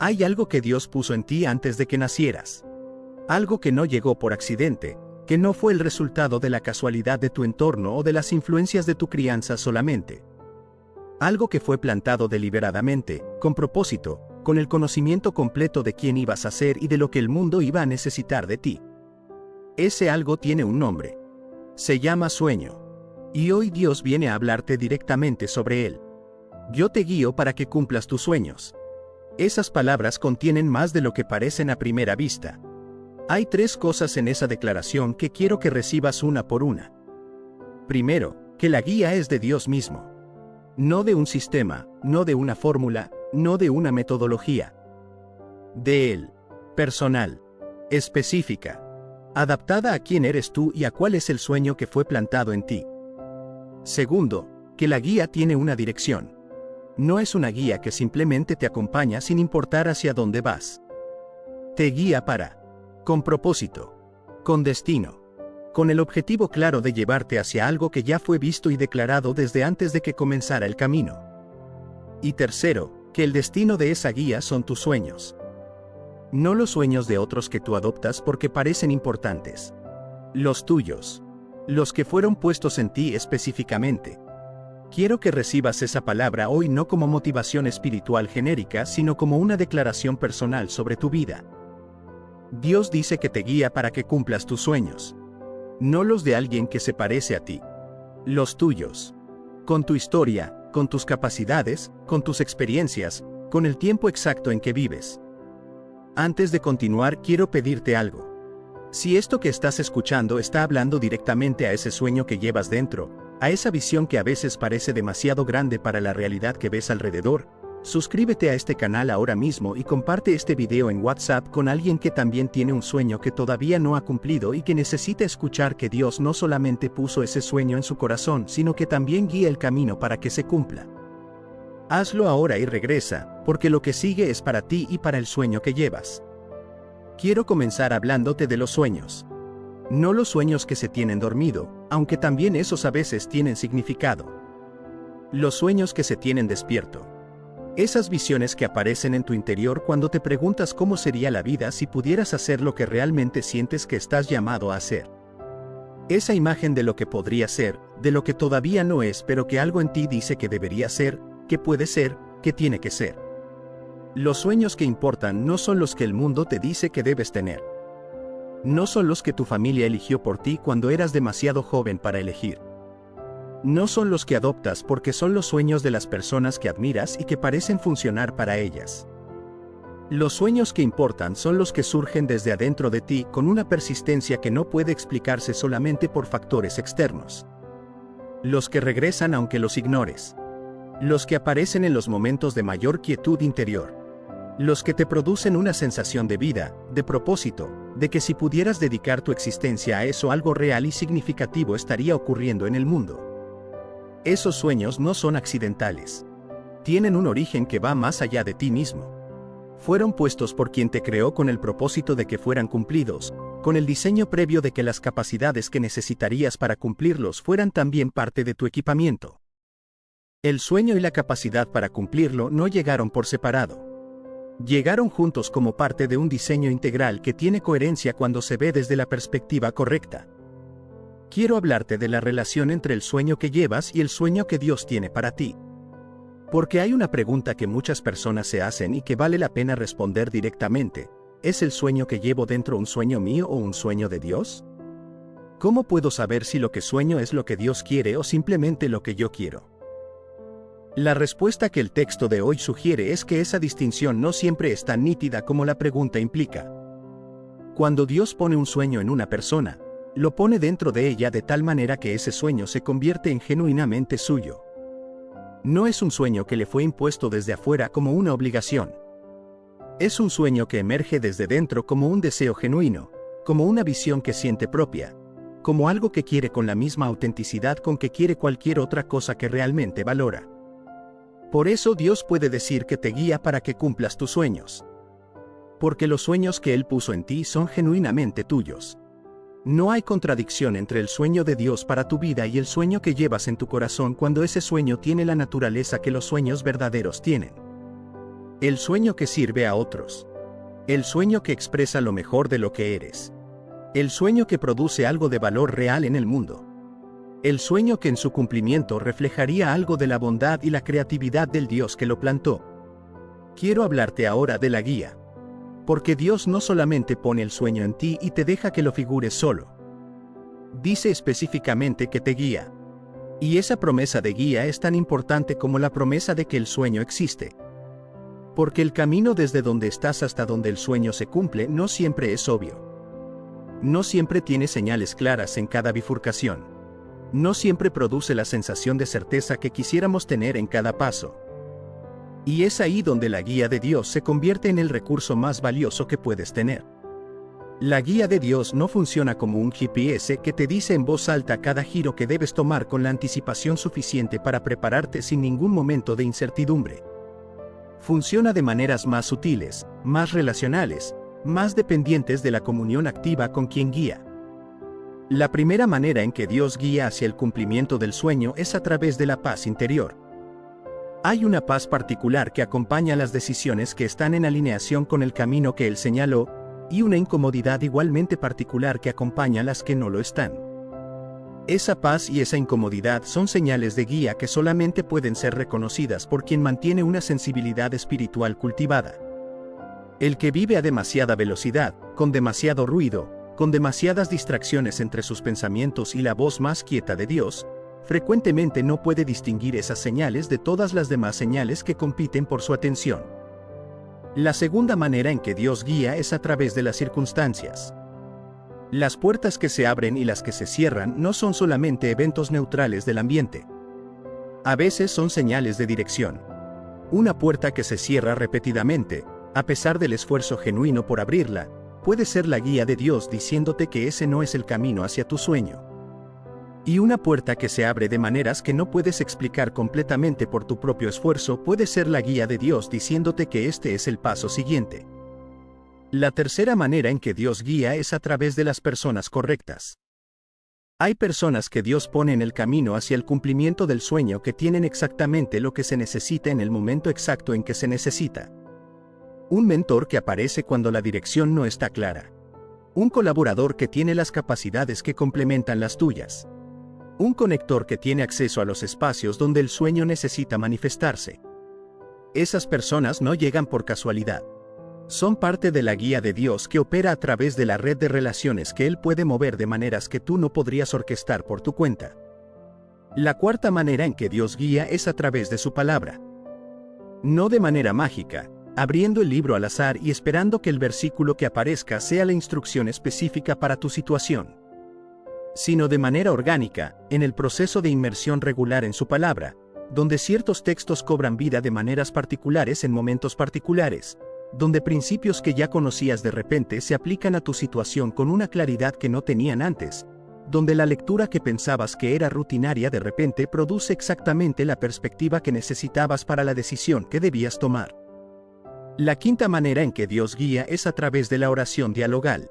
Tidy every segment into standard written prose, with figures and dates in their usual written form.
Hay algo que Dios puso en ti antes de que nacieras. Algo que no llegó por accidente, que no fue el resultado de la casualidad de tu entorno o de las influencias de tu crianza solamente. Algo que fue plantado deliberadamente, con propósito, con el conocimiento completo de quién ibas a ser y de lo que el mundo iba a necesitar de ti. Ese algo tiene un nombre. Se llama sueño. Y hoy Dios viene a hablarte directamente sobre él. Yo te guío para que cumplas tus sueños. Esas palabras contienen más de lo que parecen a primera vista. Hay 3 cosas en esa declaración que quiero que recibas una por una. Primero, que la guía es de Dios mismo. No de un sistema, no de una fórmula, no de una metodología. De Él. Personal. Específica. Adaptada a quién eres tú y a cuál es el sueño que fue plantado en ti. Segundo, que la guía tiene una dirección. No es una guía que simplemente te acompaña sin importar hacia dónde vas. Te guía con propósito, con destino, con el objetivo claro de llevarte hacia algo que ya fue visto y declarado desde antes de que comenzara el camino. Y tercero, que el destino de esa guía son tus sueños. No los sueños de otros que tú adoptas porque parecen importantes. Los tuyos. Los que fueron puestos en ti específicamente. Quiero que recibas esa palabra hoy no como motivación espiritual genérica, sino como una declaración personal sobre tu vida. Dios dice que te guía para que cumplas tus sueños. No los de alguien que se parece a ti. Los tuyos. Con tu historia, con tus capacidades, con tus experiencias, con el tiempo exacto en que vives. Antes de continuar, quiero pedirte algo. Si esto que estás escuchando está hablando directamente a ese sueño que llevas dentro, a esa visión que a veces parece demasiado grande para la realidad que ves alrededor, suscríbete a este canal ahora mismo y comparte este video en WhatsApp con alguien que también tiene un sueño que todavía no ha cumplido y que necesita escuchar que Dios no solamente puso ese sueño en su corazón, sino que también guía el camino para que se cumpla. Hazlo ahora y regresa, porque lo que sigue es para ti y para el sueño que llevas. Quiero comenzar hablándote de los sueños. No los sueños que se tienen dormido, aunque también esos a veces tienen significado. Los sueños que se tienen despierto. Esas visiones que aparecen en tu interior cuando te preguntas cómo sería la vida si pudieras hacer lo que realmente sientes que estás llamado a hacer. Esa imagen de lo que podría ser, de lo que todavía no es pero que algo en ti dice que debería ser, que puede ser, que tiene que ser. Los sueños que importan no son los que el mundo te dice que debes tener. No son los que tu familia eligió por ti cuando eras demasiado joven para elegir. No son los que adoptas porque son los sueños de las personas que admiras y que parecen funcionar para ellas. Los sueños que importan son los que surgen desde adentro de ti con una persistencia que no puede explicarse solamente por factores externos. Los que regresan aunque los ignores. Los que aparecen en los momentos de mayor quietud interior. Los que te producen una sensación de vida, de propósito, de que si pudieras dedicar tu existencia a eso algo real y significativo estaría ocurriendo en el mundo. Esos sueños no son accidentales. Tienen un origen que va más allá de ti mismo. Fueron puestos por quien te creó con el propósito de que fueran cumplidos, con el diseño previo de que las capacidades que necesitarías para cumplirlos fueran también parte de tu equipamiento. El sueño y la capacidad para cumplirlo no llegaron por separado. Llegaron juntos como parte de un diseño integral que tiene coherencia cuando se ve desde la perspectiva correcta. Quiero hablarte de la relación entre el sueño que llevas y el sueño que Dios tiene para ti. Porque hay una pregunta que muchas personas se hacen y que vale la pena responder directamente: ¿es el sueño que llevo dentro un sueño mío o un sueño de Dios? ¿Cómo puedo saber si lo que sueño es lo que Dios quiere o simplemente lo que yo quiero? La respuesta que el texto de hoy sugiere es que esa distinción no siempre es tan nítida como la pregunta implica. Cuando Dios pone un sueño en una persona, lo pone dentro de ella de tal manera que ese sueño se convierte en genuinamente suyo. No es un sueño que le fue impuesto desde afuera como una obligación. Es un sueño que emerge desde dentro como un deseo genuino, como una visión que siente propia, como algo que quiere con la misma autenticidad con que quiere cualquier otra cosa que realmente valora. Por eso Dios puede decir que te guía para que cumplas tus sueños. Porque los sueños que Él puso en ti son genuinamente tuyos. No hay contradicción entre el sueño de Dios para tu vida y el sueño que llevas en tu corazón cuando ese sueño tiene la naturaleza que los sueños verdaderos tienen. El sueño que sirve a otros. El sueño que expresa lo mejor de lo que eres. El sueño que produce algo de valor real en el mundo. El sueño que en su cumplimiento reflejaría algo de la bondad y la creatividad del Dios que lo plantó. Quiero hablarte ahora de la guía. Porque Dios no solamente pone el sueño en ti y te deja que lo figures solo. Dice específicamente que te guía. Y esa promesa de guía es tan importante como la promesa de que el sueño existe. Porque el camino desde donde estás hasta donde el sueño se cumple no siempre es obvio. No siempre tiene señales claras en cada bifurcación. No siempre produce la sensación de certeza que quisiéramos tener en cada paso. Y es ahí donde la guía de Dios se convierte en el recurso más valioso que puedes tener. La guía de Dios no funciona como un GPS que te dice en voz alta cada giro que debes tomar con la anticipación suficiente para prepararte sin ningún momento de incertidumbre. Funciona de maneras más sutiles, más relacionales, más dependientes de la comunión activa con quien guía. La primera manera en que Dios guía hacia el cumplimiento del sueño es a través de la paz interior. Hay una paz particular que acompaña las decisiones que están en alineación con el camino que Él señaló, y una incomodidad igualmente particular que acompaña las que no lo están. Esa paz y esa incomodidad son señales de guía que solamente pueden ser reconocidas por quien mantiene una sensibilidad espiritual cultivada. El que vive a demasiada velocidad, con demasiado ruido, con demasiadas distracciones entre sus pensamientos y la voz más quieta de Dios, frecuentemente no puede distinguir esas señales de todas las demás señales que compiten por su atención. La segunda manera en que Dios guía es a través de las circunstancias. Las puertas que se abren y las que se cierran no son solamente eventos neutrales del ambiente. A veces son señales de dirección. Una puerta que se cierra repetidamente, a pesar del esfuerzo genuino por abrirla, puede ser la guía de Dios diciéndote que ese no es el camino hacia tu sueño. Y una puerta que se abre de maneras que no puedes explicar completamente por tu propio esfuerzo puede ser la guía de Dios diciéndote que este es el paso siguiente. La tercera manera en que Dios guía es a través de las personas correctas. Hay personas que Dios pone en el camino hacia el cumplimiento del sueño que tienen exactamente lo que se necesita en el momento exacto en que se necesita. Un mentor que aparece cuando la dirección no está clara. Un colaborador que tiene las capacidades que complementan las tuyas. Un conector que tiene acceso a los espacios donde el sueño necesita manifestarse. Esas personas no llegan por casualidad. Son parte de la guía de Dios que opera a través de la red de relaciones que Él puede mover de maneras que tú no podrías orquestar por tu cuenta. La cuarta manera en que Dios guía es a través de su palabra. No de manera mágica, abriendo el libro al azar y esperando que el versículo que aparezca sea la instrucción específica para tu situación, sino de manera orgánica, en el proceso de inmersión regular en su palabra, donde ciertos textos cobran vida de maneras particulares en momentos particulares, donde principios que ya conocías de repente se aplican a tu situación con una claridad que no tenían antes, donde la lectura que pensabas que era rutinaria de repente produce exactamente la perspectiva que necesitabas para la decisión que debías tomar. La quinta manera en que Dios guía es a través de la oración dialogal.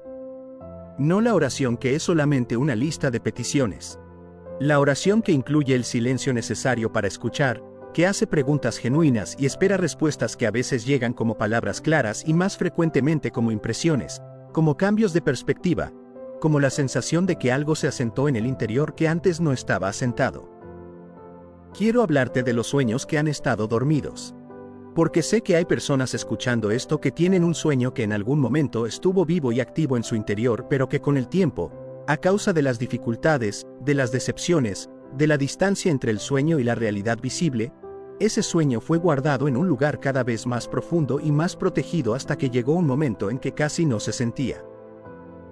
No la oración que es solamente una lista de peticiones. La oración que incluye el silencio necesario para escuchar, que hace preguntas genuinas y espera respuestas que a veces llegan como palabras claras y más frecuentemente como impresiones, como cambios de perspectiva, como la sensación de que algo se asentó en el interior que antes no estaba asentado. Quiero hablarte de los sueños que han estado dormidos. Porque sé que hay personas escuchando esto que tienen un sueño que en algún momento estuvo vivo y activo en su interior, pero que con el tiempo, a causa de las dificultades, de las decepciones, de la distancia entre el sueño y la realidad visible, ese sueño fue guardado en un lugar cada vez más profundo y más protegido hasta que llegó un momento en que casi no se sentía.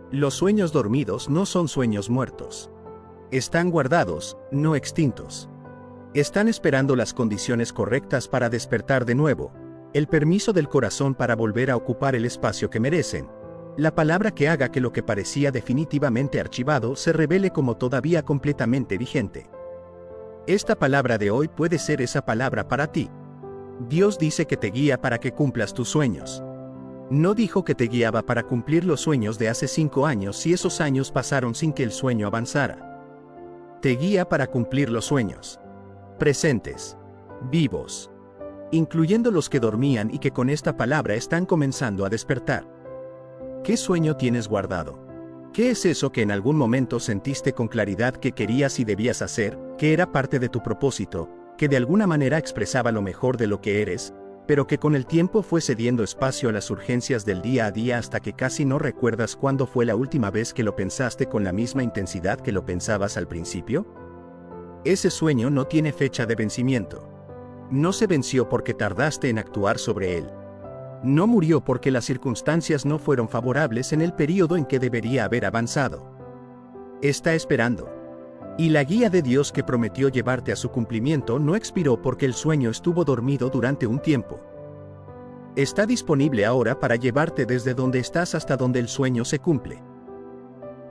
Los sueños dormidos no son sueños muertos. Están guardados, no extintos. Están esperando las condiciones correctas para despertar de nuevo, el permiso del corazón para volver a ocupar el espacio que merecen, la palabra que haga que lo que parecía definitivamente archivado se revele como todavía completamente vigente. Esta palabra de hoy puede ser esa palabra para ti. Dios dice que te guía para que cumplas tus sueños. No dijo que te guiaba para cumplir los sueños de hace 5 años si esos años pasaron sin que el sueño avanzara. Te guía para cumplir los sueños presentes, vivos. incluyendo los que dormían y que con esta palabra están comenzando a despertar. ¿Qué sueño tienes guardado? ¿Qué es eso que en algún momento sentiste con claridad que querías y debías hacer, que era parte de tu propósito, que de alguna manera expresaba lo mejor de lo que eres, pero que con el tiempo fue cediendo espacio a las urgencias del día a día hasta que casi no recuerdas cuándo fue la última vez que lo pensaste con la misma intensidad que lo pensabas al principio? Ese sueño no tiene fecha de vencimiento. No se venció porque tardaste en actuar sobre él. No murió porque las circunstancias no fueron favorables en el período en que debería haber avanzado. Está esperando. Y la guía de Dios que prometió llevarte a su cumplimiento no expiró porque el sueño estuvo dormido durante un tiempo. Está disponible ahora para llevarte desde donde estás hasta donde el sueño se cumple.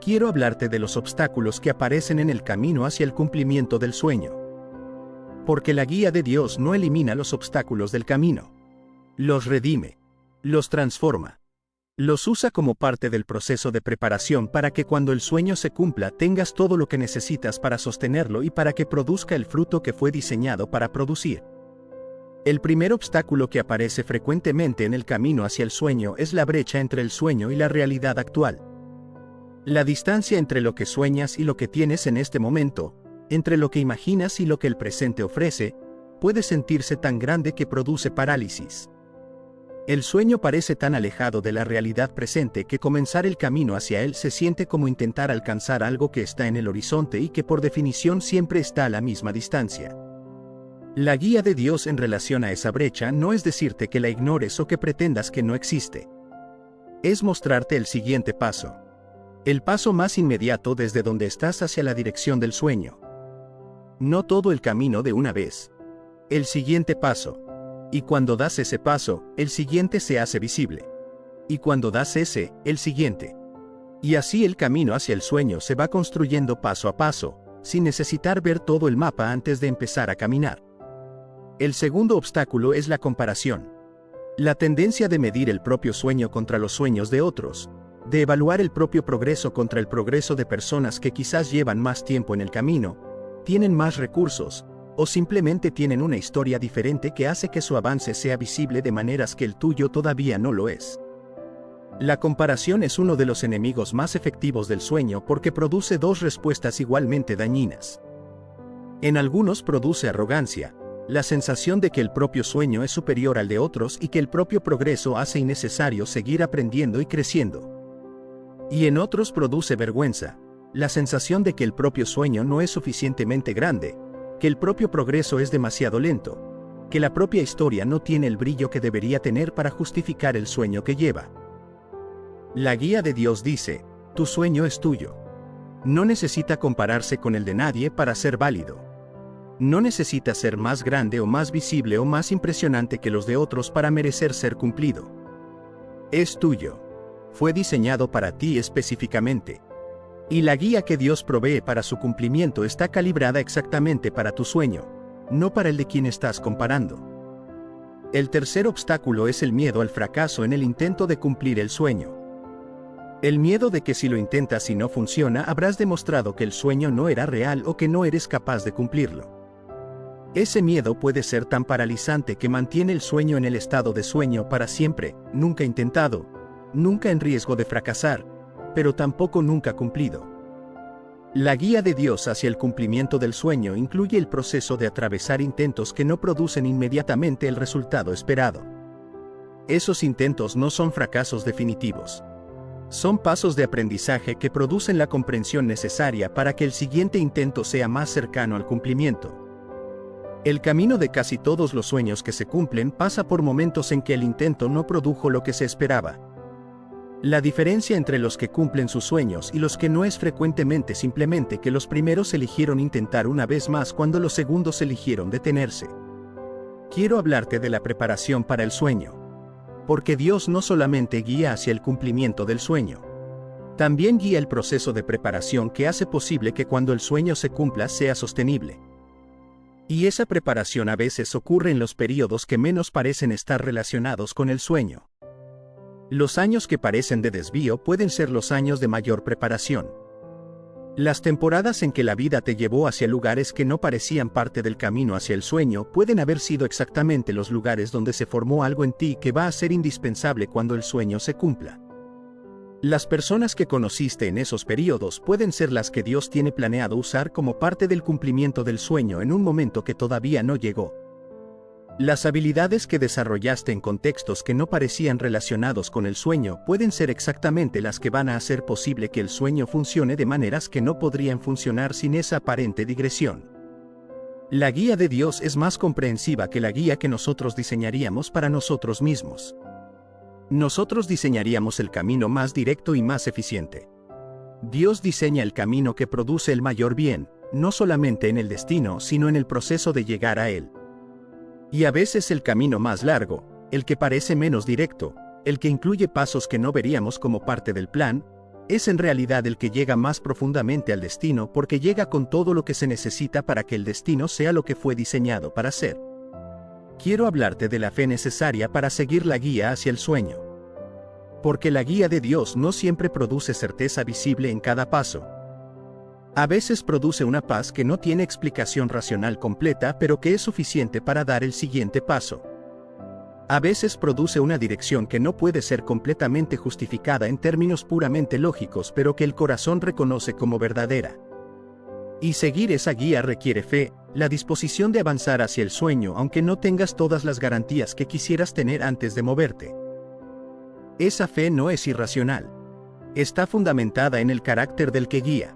Quiero hablarte de los obstáculos que aparecen en el camino hacia el cumplimiento del sueño. Porque la guía de Dios no elimina los obstáculos del camino. Los redime. Los transforma. Los usa como parte del proceso de preparación para que cuando el sueño se cumpla tengas todo lo que necesitas para sostenerlo y para que produzca el fruto que fue diseñado para producir. El primer obstáculo que aparece frecuentemente en el camino hacia el sueño es la brecha entre el sueño y la realidad actual. La distancia entre lo que sueñas y lo que tienes en este momento, entre lo que imaginas y lo que el presente ofrece, puede sentirse tan grande que produce parálisis. El sueño parece tan alejado de la realidad presente que comenzar el camino hacia él se siente como intentar alcanzar algo que está en el horizonte y que por definición siempre está a la misma distancia. La guía de Dios en relación a esa brecha no es decirte que la ignores o que pretendas que no existe. Es mostrarte el siguiente paso. El paso más inmediato desde donde estás hacia la dirección del sueño. No todo el camino de una vez. El siguiente paso. Y cuando das ese paso, el siguiente se hace visible. Y cuando das ese, el siguiente. Y así el camino hacia el sueño se va construyendo paso a paso, sin necesitar ver todo el mapa antes de empezar a caminar. El segundo obstáculo es la comparación. La tendencia de medir el propio sueño contra los sueños de otros, de evaluar el propio progreso contra el progreso de personas que quizás llevan más tiempo en el camino, tienen más recursos, o simplemente tienen una historia diferente que hace que su avance sea visible de maneras que el tuyo todavía no lo es. La comparación es uno de los enemigos más efectivos del sueño porque produce dos respuestas igualmente dañinas. En algunos produce arrogancia, la sensación de que el propio sueño es superior al de otros y que el propio progreso hace innecesario seguir aprendiendo y creciendo. Y en otros produce vergüenza, la sensación de que el propio sueño no es suficientemente grande, que el propio progreso es demasiado lento, que la propia historia no tiene el brillo que debería tener para justificar el sueño que lleva. La guía de Dios dice, tu sueño es tuyo. No necesita compararse con el de nadie para ser válido. No necesita ser más grande o más visible o más impresionante que los de otros para merecer ser cumplido. Es tuyo. Fue diseñado para ti específicamente. Y la guía que Dios provee para su cumplimiento está calibrada exactamente para tu sueño, no para el de quien estás comparando. El tercer obstáculo es el miedo al fracaso en el intento de cumplir el sueño. El miedo de que si lo intentas y no funciona habrás demostrado que el sueño no era real o que no eres capaz de cumplirlo. Ese miedo puede ser tan paralizante que mantiene el sueño en el estado de sueño para siempre, nunca intentado, nunca en riesgo de fracasar, pero tampoco nunca cumplido. La guía de Dios hacia el cumplimiento del sueño incluye el proceso de atravesar intentos que no producen inmediatamente el resultado esperado. Esos intentos no son fracasos definitivos. Son pasos de aprendizaje que producen la comprensión necesaria para que el siguiente intento sea más cercano al cumplimiento. El camino de casi todos los sueños que se cumplen pasa por momentos en que el intento no produjo lo que se esperaba. La diferencia entre los que cumplen sus sueños y los que no es frecuentemente simplemente que los primeros eligieron intentar una vez más cuando los segundos eligieron detenerse. Quiero hablarte de la preparación para el sueño. Porque Dios no solamente guía hacia el cumplimiento del sueño. También guía el proceso de preparación que hace posible que cuando el sueño se cumpla sea sostenible. Y esa preparación a veces ocurre en los periodos que menos parecen estar relacionados con el sueño. Los años que parecen de desvío pueden ser los años de mayor preparación. Las temporadas en que la vida te llevó hacia lugares que no parecían parte del camino hacia el sueño pueden haber sido exactamente los lugares donde se formó algo en ti que va a ser indispensable cuando el sueño se cumpla. Las personas que conociste en esos periodos pueden ser las que Dios tiene planeado usar como parte del cumplimiento del sueño en un momento que todavía no llegó. Las habilidades que desarrollaste en contextos que no parecían relacionados con el sueño pueden ser exactamente las que van a hacer posible que el sueño funcione de maneras que no podrían funcionar sin esa aparente digresión. La guía de Dios es más comprensiva que la guía que nosotros diseñaríamos para nosotros mismos. Nosotros diseñaríamos el camino más directo y más eficiente. Dios diseña el camino que produce el mayor bien, no solamente en el destino, sino en el proceso de llegar a él. Y a veces el camino más largo, el que parece menos directo, el que incluye pasos que no veríamos como parte del plan, es en realidad el que llega más profundamente al destino porque llega con todo lo que se necesita para que el destino sea lo que fue diseñado para ser. Quiero hablarte de la fe necesaria para seguir la guía hacia el sueño. Porque la guía de Dios no siempre produce certeza visible en cada paso. A veces produce una paz que no tiene explicación racional completa, pero que es suficiente para dar el siguiente paso. A veces produce una dirección que no puede ser completamente justificada en términos puramente lógicos, pero que el corazón reconoce como verdadera. Y seguir esa guía requiere fe, la disposición de avanzar hacia el sueño aunque no tengas todas las garantías que quisieras tener antes de moverte. Esa fe no es irracional. Está fundamentada en el carácter del que guía.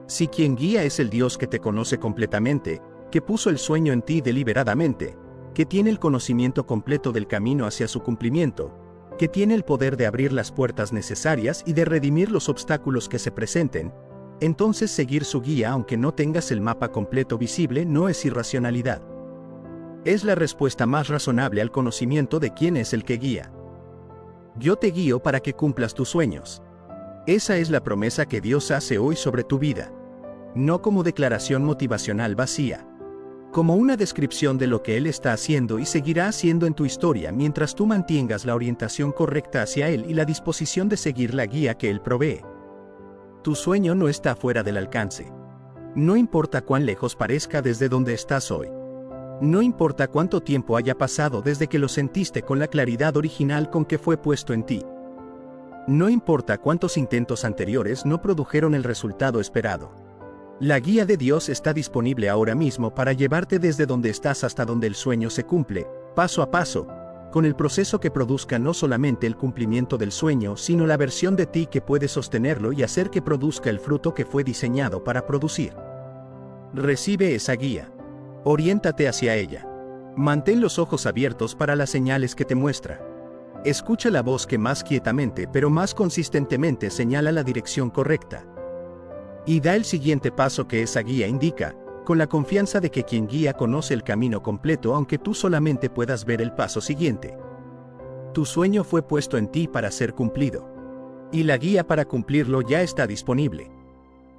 Si quien guía es el Dios que te conoce completamente, que puso el sueño en ti deliberadamente, que tiene el conocimiento completo del camino hacia su cumplimiento, que tiene el poder de abrir las puertas necesarias y de redimir los obstáculos que se presenten, entonces seguir su guía aunque no tengas el mapa completo visible no es irracionalidad. Es la respuesta más razonable al conocimiento de quién es el que guía. Yo te guío para que cumplas tus sueños. Esa es la promesa que Dios hace hoy sobre tu vida. No como declaración motivacional vacía. Como una descripción de lo que Él está haciendo y seguirá haciendo en tu historia mientras tú mantengas la orientación correcta hacia Él y la disposición de seguir la guía que Él provee. Tu sueño no está fuera del alcance. No importa cuán lejos parezca desde donde estás hoy. No importa cuánto tiempo haya pasado desde que lo sentiste con la claridad original con que fue puesto en ti. No importa cuántos intentos anteriores no produjeron el resultado esperado. La guía de Dios está disponible ahora mismo para llevarte desde donde estás hasta donde el sueño se cumple, paso a paso, con el proceso que produzca no solamente el cumplimiento del sueño, sino la versión de ti que puede sostenerlo y hacer que produzca el fruto que fue diseñado para producir. Recibe esa guía. Oriéntate hacia ella. Mantén los ojos abiertos para las señales que te muestra. Escucha la voz que más quietamente pero más consistentemente señala la dirección correcta. Y da el siguiente paso que esa guía indica, con la confianza de que quien guía conoce el camino completo aunque tú solamente puedas ver el paso siguiente. Tu sueño fue puesto en ti para ser cumplido. Y la guía para cumplirlo ya está disponible.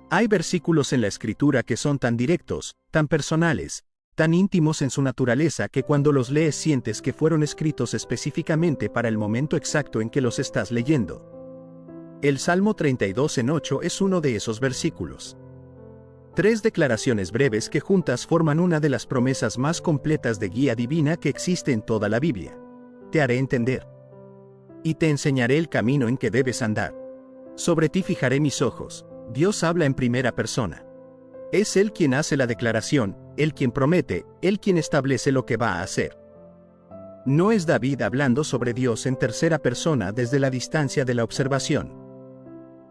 Hay versículos en la Escritura que son tan directos, tan personales, tan íntimos en su naturaleza que cuando los lees sientes que fueron escritos específicamente para el momento exacto en que los estás leyendo. El Salmo 32:8 es uno de esos versículos. 3 declaraciones breves que juntas forman una de las promesas más completas de guía divina que existe en toda la Biblia. Te haré entender. Y te enseñaré el camino en que debes andar. Sobre ti fijaré mis ojos. Dios habla en primera persona. Es Él quien hace la declaración, Él quien promete, Él quien establece lo que va a hacer. No es David hablando sobre Dios en tercera persona desde la distancia de la observación.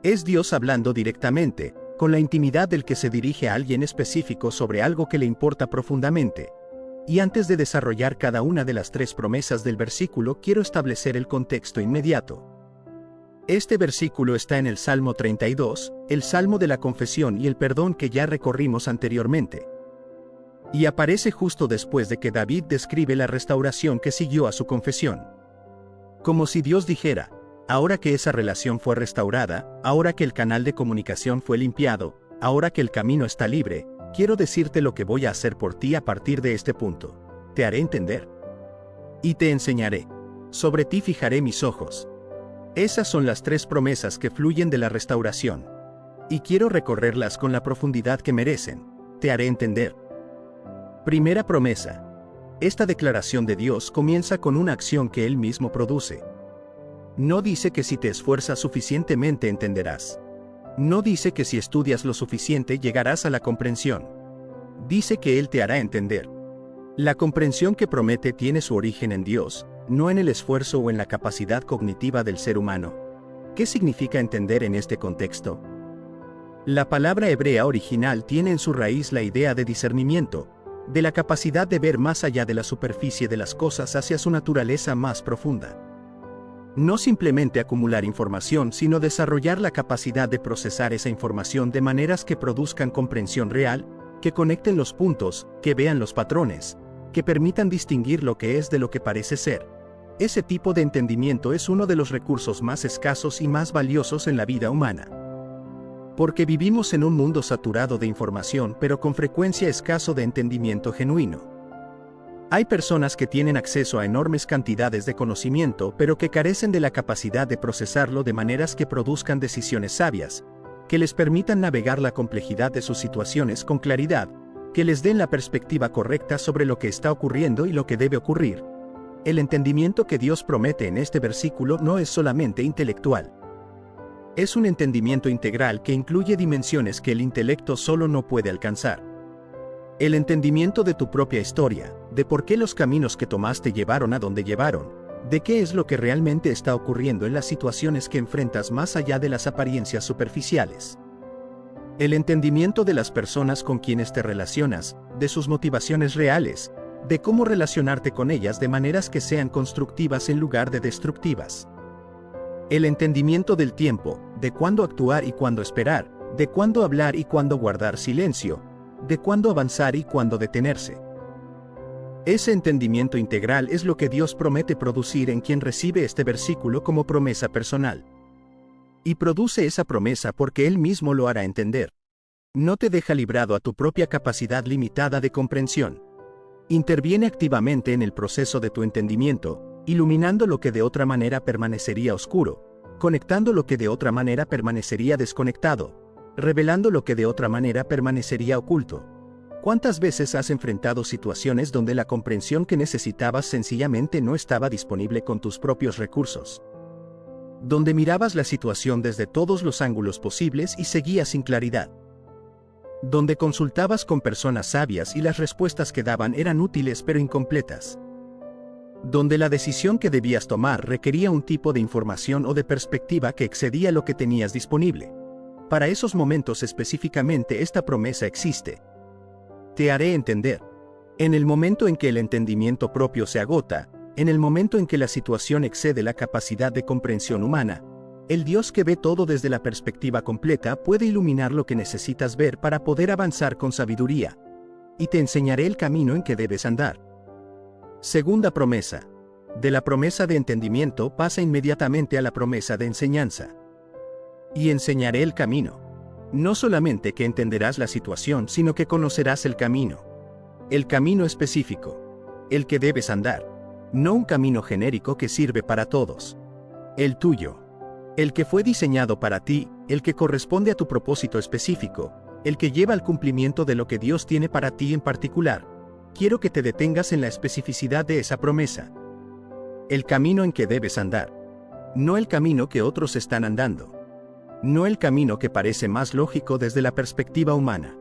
Es Dios hablando directamente, con la intimidad del que se dirige a alguien específico sobre algo que le importa profundamente. Y antes de desarrollar cada una de las 3 promesas del versículo, quiero establecer el contexto inmediato. Este versículo está en el Salmo 32, el Salmo de la confesión y el perdón que ya recorrimos anteriormente. Y aparece justo después de que David describe la restauración que siguió a su confesión. Como si Dios dijera, ahora que esa relación fue restaurada, ahora que el canal de comunicación fue limpiado, ahora que el camino está libre, quiero decirte lo que voy a hacer por ti a partir de este punto. Te haré entender. Y te enseñaré. Sobre ti fijaré mis ojos. Esas son las 3 promesas que fluyen de la restauración. Y quiero recorrerlas con la profundidad que merecen. Te haré entender. Primera promesa. Esta declaración de Dios comienza con una acción que Él mismo produce. No dice que si te esfuerzas suficientemente entenderás. No dice que si estudias lo suficiente llegarás a la comprensión. Dice que Él te hará entender. La comprensión que promete tiene su origen en Dios, no en el esfuerzo o en la capacidad cognitiva del ser humano. ¿Qué significa entender en este contexto? La palabra hebrea original tiene en su raíz la idea de discernimiento, de la capacidad de ver más allá de la superficie de las cosas hacia su naturaleza más profunda. No simplemente acumular información, sino desarrollar la capacidad de procesar esa información de maneras que produzcan comprensión real, que conecten los puntos, que vean los patrones, que permitan distinguir lo que es de lo que parece ser. Ese tipo de entendimiento es uno de los recursos más escasos y más valiosos en la vida humana. Porque vivimos en un mundo saturado de información, pero con frecuencia escaso de entendimiento genuino. Hay personas que tienen acceso a enormes cantidades de conocimiento, pero que carecen de la capacidad de procesarlo de maneras que produzcan decisiones sabias, que les permitan navegar la complejidad de sus situaciones con claridad, que les den la perspectiva correcta sobre lo que está ocurriendo y lo que debe ocurrir. El entendimiento que Dios promete en este versículo no es solamente intelectual. Es un entendimiento integral que incluye dimensiones que el intelecto solo no puede alcanzar. El entendimiento de tu propia historia, de por qué los caminos que tomaste llevaron a donde llevaron, de qué es lo que realmente está ocurriendo en las situaciones que enfrentas más allá de las apariencias superficiales. El entendimiento de las personas con quienes te relacionas, de sus motivaciones reales, de cómo relacionarte con ellas de maneras que sean constructivas en lugar de destructivas. El entendimiento del tiempo, de cuándo actuar y cuándo esperar, de cuándo hablar y cuándo guardar silencio, de cuándo avanzar y cuándo detenerse. Ese entendimiento integral es lo que Dios promete producir en quien recibe este versículo como promesa personal. Y produce esa promesa porque Él mismo lo hará entender. No te deja librado a tu propia capacidad limitada de comprensión. Interviene activamente en el proceso de tu entendimiento, iluminando lo que de otra manera permanecería oscuro, conectando lo que de otra manera permanecería desconectado, revelando lo que de otra manera permanecería oculto. ¿Cuántas veces has enfrentado situaciones donde la comprensión que necesitabas sencillamente no estaba disponible con tus propios recursos? Donde mirabas la situación desde todos los ángulos posibles y seguías sin claridad. Donde consultabas con personas sabias y las respuestas que daban eran útiles pero incompletas. Donde la decisión que debías tomar requería un tipo de información o de perspectiva que excedía lo que tenías disponible. Para esos momentos específicamente esta promesa existe. Te haré entender. En el momento en que el entendimiento propio se agota, en el momento en que la situación excede la capacidad de comprensión humana, el Dios que ve todo desde la perspectiva completa puede iluminar lo que necesitas ver para poder avanzar con sabiduría. Y te enseñaré el camino en que debes andar. Segunda promesa. De la promesa de entendimiento pasa inmediatamente a la promesa de enseñanza. Y enseñaré el camino. No solamente que entenderás la situación, sino que conocerás el camino. El camino específico. El que debes andar. No un camino genérico que sirve para todos. El tuyo. El que fue diseñado para ti, el que corresponde a tu propósito específico, el que lleva al cumplimiento de lo que Dios tiene para ti en particular. Quiero que te detengas en la especificidad de esa promesa. El camino en que debes andar. No el camino que otros están andando. No el camino que parece más lógico desde la perspectiva humana.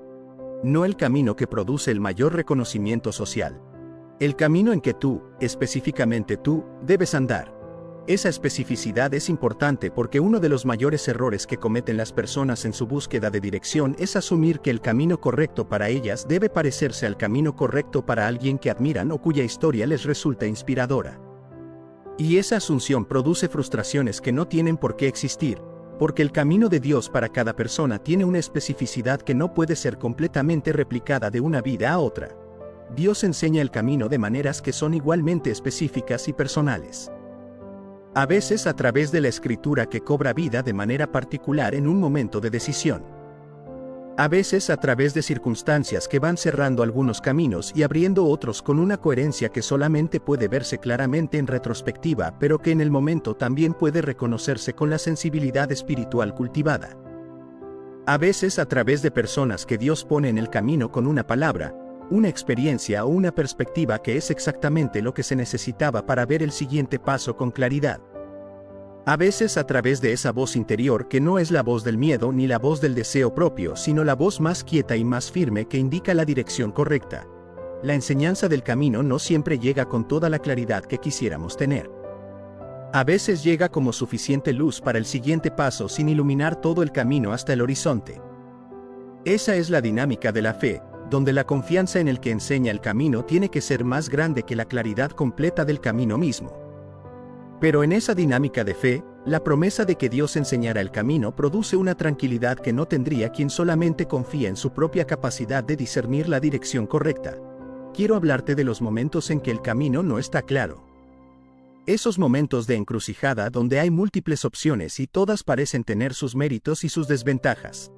No el camino que produce el mayor reconocimiento social. El camino en que tú, específicamente tú, debes andar. Esa especificidad es importante porque uno de los mayores errores que cometen las personas en su búsqueda de dirección es asumir que el camino correcto para ellas debe parecerse al camino correcto para alguien que admiran o cuya historia les resulta inspiradora. Y esa asunción produce frustraciones que no tienen por qué existir, porque el camino de Dios para cada persona tiene una especificidad que no puede ser completamente replicada de una vida a otra. Dios enseña el camino de maneras que son igualmente específicas y personales. A veces a través de la escritura que cobra vida de manera particular en un momento de decisión. A veces a través de circunstancias que van cerrando algunos caminos y abriendo otros con una coherencia que solamente puede verse claramente en retrospectiva, pero que en el momento también puede reconocerse con la sensibilidad espiritual cultivada. A veces a través de personas que Dios pone en el camino con una palabra, una experiencia o una perspectiva que es exactamente lo que se necesitaba para ver el siguiente paso con claridad. A veces a través de esa voz interior que no es la voz del miedo ni la voz del deseo propio, sino la voz más quieta y más firme que indica la dirección correcta. La enseñanza del camino no siempre llega con toda la claridad que quisiéramos tener. A veces llega como suficiente luz para el siguiente paso sin iluminar todo el camino hasta el horizonte. Esa es la dinámica de la fe, donde la confianza en el que enseña el camino tiene que ser más grande que la claridad completa del camino mismo. Pero en esa dinámica de fe, la promesa de que Dios enseñará el camino produce una tranquilidad que no tendría quien solamente confía en su propia capacidad de discernir la dirección correcta. Quiero hablarte de los momentos en que el camino no está claro. Esos momentos de encrucijada donde hay múltiples opciones y todas parecen tener sus méritos y sus desventajas.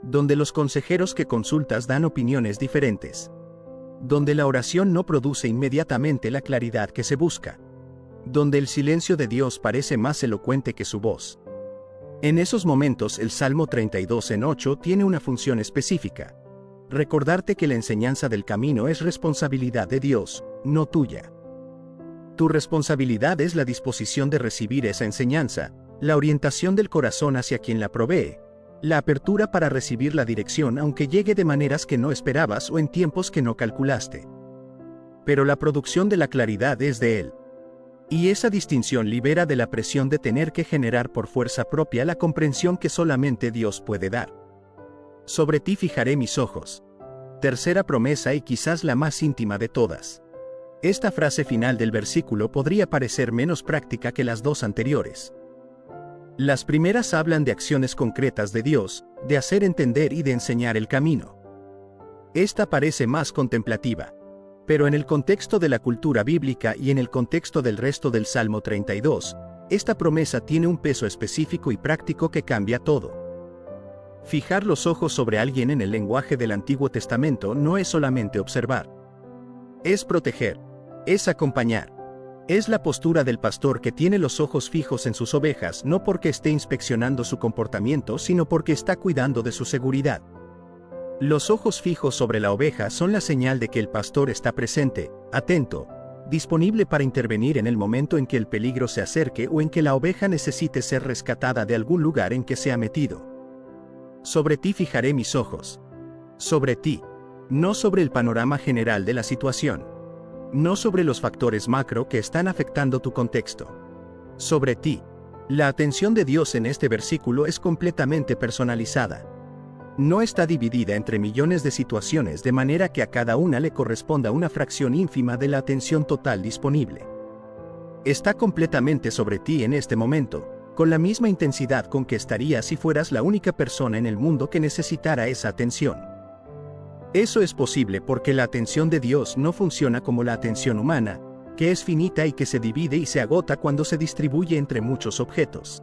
Donde los consejeros que consultas dan opiniones diferentes. Donde la oración no produce inmediatamente la claridad que se busca. Donde el silencio de Dios parece más elocuente que su voz. En esos momentos el Salmo 32:8 tiene una función específica. Recordarte que la enseñanza del camino es responsabilidad de Dios, no tuya. Tu responsabilidad es la disposición de recibir esa enseñanza, la orientación del corazón hacia quien la provee, la apertura para recibir la dirección aunque llegue de maneras que no esperabas o en tiempos que no calculaste. Pero la producción de la claridad es de Él. Y esa distinción libera de la presión de tener que generar por fuerza propia la comprensión que solamente Dios puede dar. Sobre ti fijaré mis ojos. Tercera promesa y quizás la más íntima de todas. Esta frase final del versículo podría parecer menos práctica que las dos anteriores. Las primeras hablan de acciones concretas de Dios, de hacer entender y de enseñar el camino. Esta parece más contemplativa. Pero en el contexto de la cultura bíblica y en el contexto del resto del Salmo 32, esta promesa tiene un peso específico y práctico que cambia todo. Fijar los ojos sobre alguien en el lenguaje del Antiguo Testamento no es solamente observar. Es proteger. Es acompañar. Es la postura del pastor que tiene los ojos fijos en sus ovejas no porque esté inspeccionando su comportamiento sino porque está cuidando de su seguridad. Los ojos fijos sobre la oveja son la señal de que el pastor está presente, atento, disponible para intervenir en el momento en que el peligro se acerque o en que la oveja necesite ser rescatada de algún lugar en que se ha metido. Sobre ti fijaré mis ojos. Sobre ti. No sobre el panorama general de la situación. No sobre los factores macro que están afectando tu contexto. Sobre ti. La atención de Dios en este versículo es completamente personalizada. No está dividida entre millones de situaciones de manera que a cada una le corresponda una fracción ínfima de la atención total disponible. Está completamente sobre ti en este momento, con la misma intensidad con que estaría si fueras la única persona en el mundo que necesitara esa atención. Eso es posible porque la atención de Dios no funciona como la atención humana, que es finita y que se divide y se agota cuando se distribuye entre muchos objetos.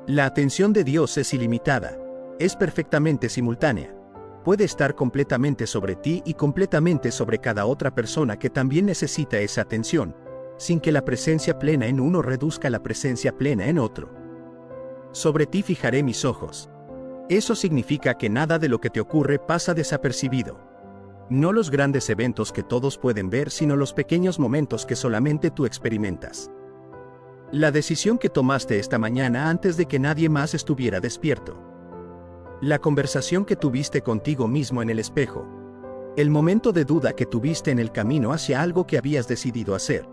La atención de Dios es ilimitada, es perfectamente simultánea. Puede estar completamente sobre ti y completamente sobre cada otra persona que también necesita esa atención, sin que la presencia plena en uno reduzca la presencia plena en otro. Sobre ti fijaré mis ojos. Eso significa que nada de lo que te ocurre pasa desapercibido. No los grandes eventos que todos pueden ver, sino los pequeños momentos que solamente tú experimentas. La decisión que tomaste esta mañana antes de que nadie más estuviera despierto. La conversación que tuviste contigo mismo en el espejo. El momento de duda que tuviste en el camino hacia algo que habías decidido hacer.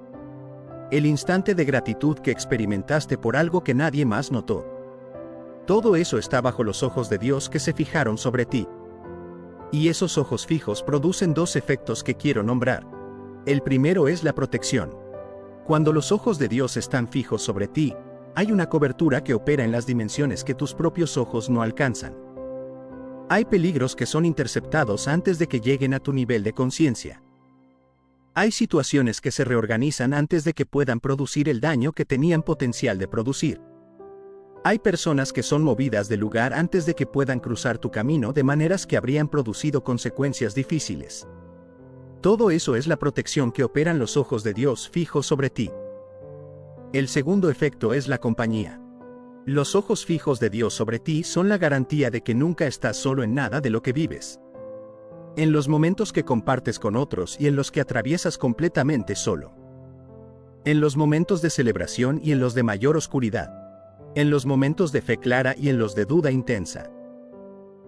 El instante de gratitud que experimentaste por algo que nadie más notó. Todo eso está bajo los ojos de Dios que se fijaron sobre ti. Y esos ojos fijos producen dos efectos que quiero nombrar. El primero es la protección. Cuando los ojos de Dios están fijos sobre ti, hay una cobertura que opera en las dimensiones que tus propios ojos no alcanzan. Hay peligros que son interceptados antes de que lleguen a tu nivel de conciencia. Hay situaciones que se reorganizan antes de que puedan producir el daño que tenían potencial de producir. Hay personas que son movidas del lugar antes de que puedan cruzar tu camino de maneras que habrían producido consecuencias difíciles. Todo eso es la protección que operan los ojos de Dios fijos sobre ti. El segundo efecto es la compañía. Los ojos fijos de Dios sobre ti son la garantía de que nunca estás solo en nada de lo que vives. En los momentos que compartes con otros y en los que atraviesas completamente solo. En los momentos de celebración y en los de mayor oscuridad. En los momentos de fe clara y en los de duda intensa.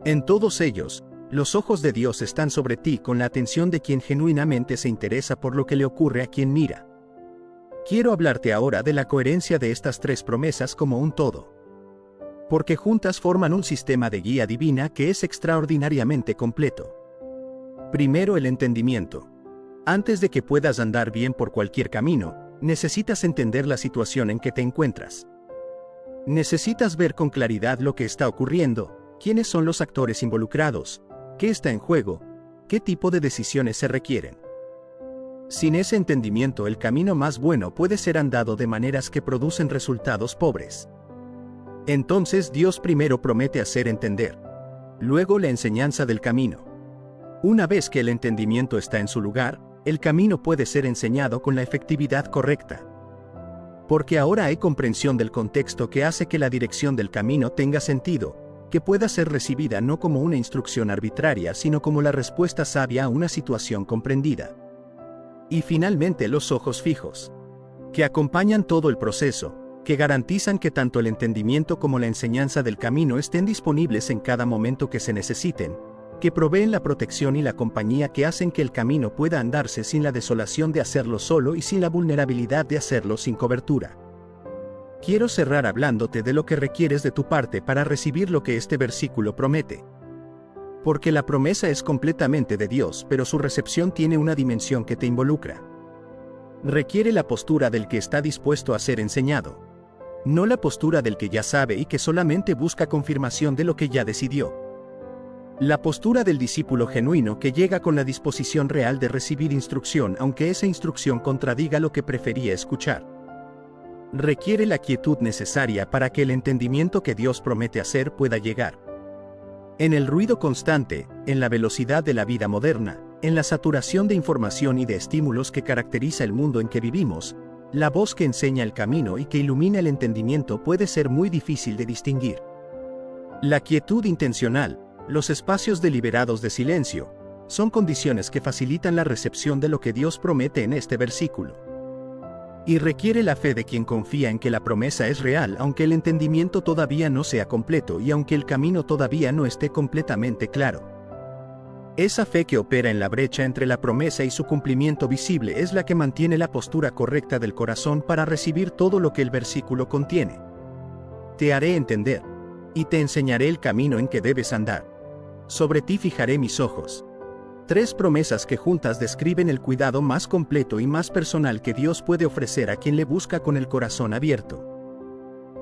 En todos ellos, los ojos de Dios están sobre ti con la atención de quien genuinamente se interesa por lo que le ocurre a quien mira. Quiero hablarte ahora de la coherencia de estas tres promesas como un todo. Porque juntas forman un sistema de guía divina que es extraordinariamente completo. Primero, el entendimiento. Antes de que puedas andar bien por cualquier camino, necesitas entender la situación en que te encuentras. Necesitas ver con claridad lo que está ocurriendo, quiénes son los actores involucrados, qué está en juego, qué tipo de decisiones se requieren. Sin ese entendimiento, el camino más bueno puede ser andado de maneras que producen resultados pobres. Entonces Dios primero promete hacer entender. Luego la enseñanza del camino. Una vez que el entendimiento está en su lugar, el camino puede ser enseñado con la efectividad correcta. Porque ahora hay comprensión del contexto que hace que la dirección del camino tenga sentido, que pueda ser recibida no como una instrucción arbitraria, sino como la respuesta sabia a una situación comprendida. Y finalmente los ojos fijos, que acompañan todo el proceso, que garantizan que tanto el entendimiento como la enseñanza del camino estén disponibles en cada momento que se necesiten, que proveen la protección y la compañía que hacen que el camino pueda andarse sin la desolación de hacerlo solo y sin la vulnerabilidad de hacerlo sin cobertura. Quiero cerrar hablándote de lo que requieres de tu parte para recibir lo que este versículo promete. Porque la promesa es completamente de Dios, pero su recepción tiene una dimensión que te involucra. Requiere la postura del que está dispuesto a ser enseñado. No la postura del que ya sabe y que solamente busca confirmación de lo que ya decidió. La postura del discípulo genuino que llega con la disposición real de recibir instrucción, aunque esa instrucción contradiga lo que prefería escuchar. Requiere la quietud necesaria para que el entendimiento que Dios promete hacer pueda llegar. En el ruido constante, en la velocidad de la vida moderna, en la saturación de información y de estímulos que caracteriza el mundo en que vivimos, la voz que enseña el camino y que ilumina el entendimiento puede ser muy difícil de distinguir. La quietud intencional, los espacios deliberados de silencio, son condiciones que facilitan la recepción de lo que Dios promete en este versículo. Y requiere la fe de quien confía en que la promesa es real, aunque el entendimiento todavía no sea completo y aunque el camino todavía no esté completamente claro. Esa fe que opera en la brecha entre la promesa y su cumplimiento visible es la que mantiene la postura correcta del corazón para recibir todo lo que el versículo contiene. Te haré entender, y te enseñaré el camino en que debes andar. Sobre ti fijaré mis ojos. Tres promesas que juntas describen el cuidado más completo y más personal que Dios puede ofrecer a quien le busca con el corazón abierto.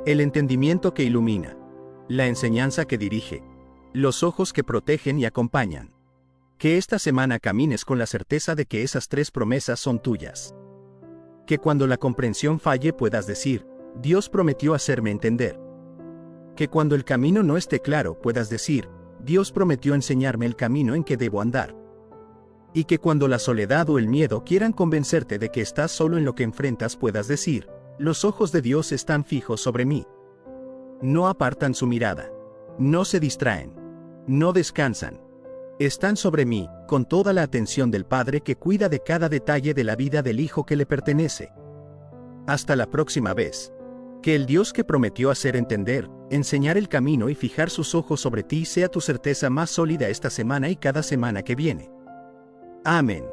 El entendimiento que ilumina. La enseñanza que dirige. Los ojos que protegen y acompañan. Que esta semana camines con la certeza de que esas tres promesas son tuyas. Que cuando la comprensión falle puedas decir, Dios prometió hacerme entender. Que cuando el camino no esté claro puedas decir, Dios prometió enseñarme el camino en que debo andar. Y que cuando la soledad o el miedo quieran convencerte de que estás solo en lo que enfrentas puedas decir, los ojos de Dios están fijos sobre mí. No apartan su mirada. No se distraen. No descansan. Están sobre mí, con toda la atención del Padre que cuida de cada detalle de la vida del Hijo que le pertenece. Hasta la próxima vez. Que el Dios que prometió hacer entender, enseñar el camino y fijar sus ojos sobre ti sea tu certeza más sólida esta semana y cada semana que viene. Amén.